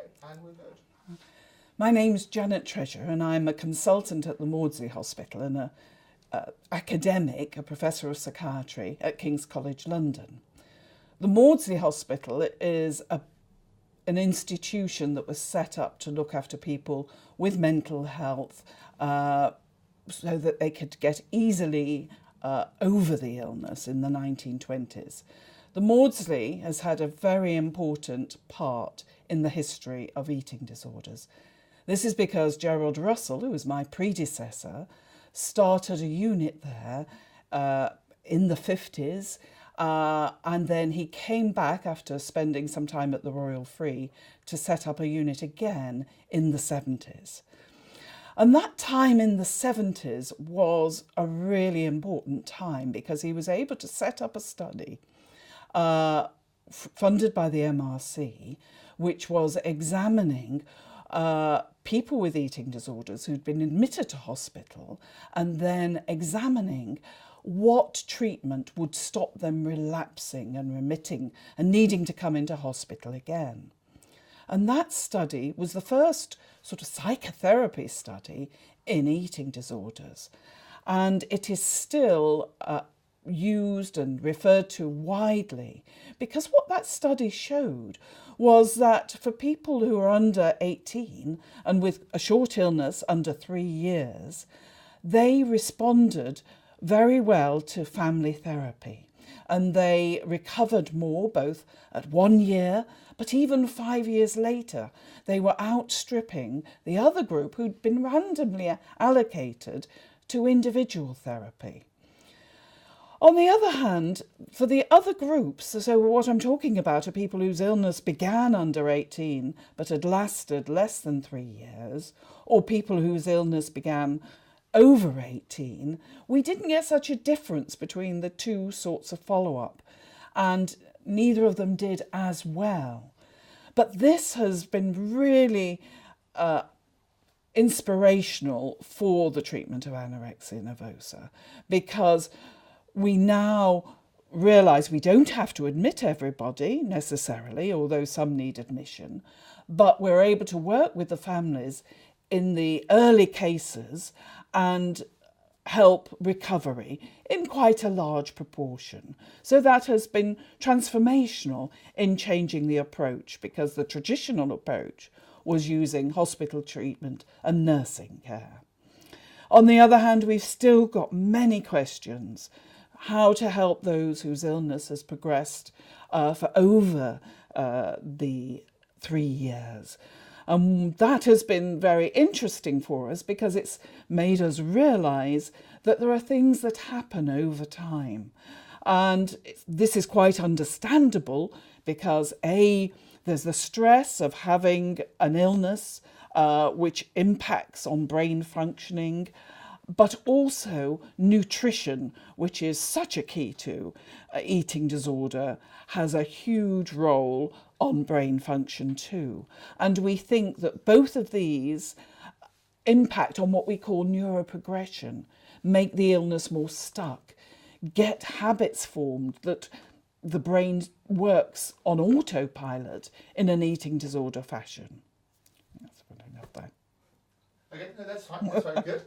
Okay, and we're good. My name's Janet Treasure, and I'm a consultant at the Maudsley Hospital and a professor of psychiatry at King's College London. The Maudsley Hospital is an institution that was set up to look after people with mental health so that they could get easily over the illness in the 1920s. The Maudsley has had a very important part in the history of eating disorders. This is because Gerald Russell, who was my predecessor, started a unit there in the 50s, and then he came back after spending some time at the Royal Free to set up a unit again in the 70s. And that time in the 70s was a really important time because he was able to set up a study funded by the MRC, which was examining people with eating disorders who'd been admitted to hospital and then examining what treatment would stop them relapsing and remitting and needing to come into hospital again. And that study was the first sort of psychotherapy study in eating disorders. And it is still used and referred to widely because what that study showed was that for people who are under 18 and with a short illness under 3 years, they responded very well to family therapy and they recovered more both at 1 year, but even 5 years later they were outstripping the other group who'd been randomly allocated to individual therapy. On the other hand, for the other groups, so what I'm talking about are people whose illness began under 18 but had lasted less than 3 years, or people whose illness began over 18, we didn't get such a difference between the two sorts of follow-up, and neither of them did as well. But this has been really inspirational for the treatment of anorexia nervosa because we now realise we don't have to admit everybody necessarily, although some need admission, but we're able to work with the families in the early cases and help recovery in quite a large proportion. So that has been transformational in changing the approach because the traditional approach was using hospital treatment and nursing care. On the other hand, we've still got many questions. How to help those whose illness has progressed for over the 3 years. That has been very interesting for us because it's made us realise that there are things that happen over time. And this is quite understandable because there's the stress of having an illness which impacts on brain functioning, but also nutrition, which is such a key to eating disorder, has a huge role on brain function too. And we think that both of these impact on what we call neuroprogression, make the illness more stuck, get habits formed that the brain works on autopilot in an eating disorder fashion. That's what I know there. Okay, no, that's fine. That's very good.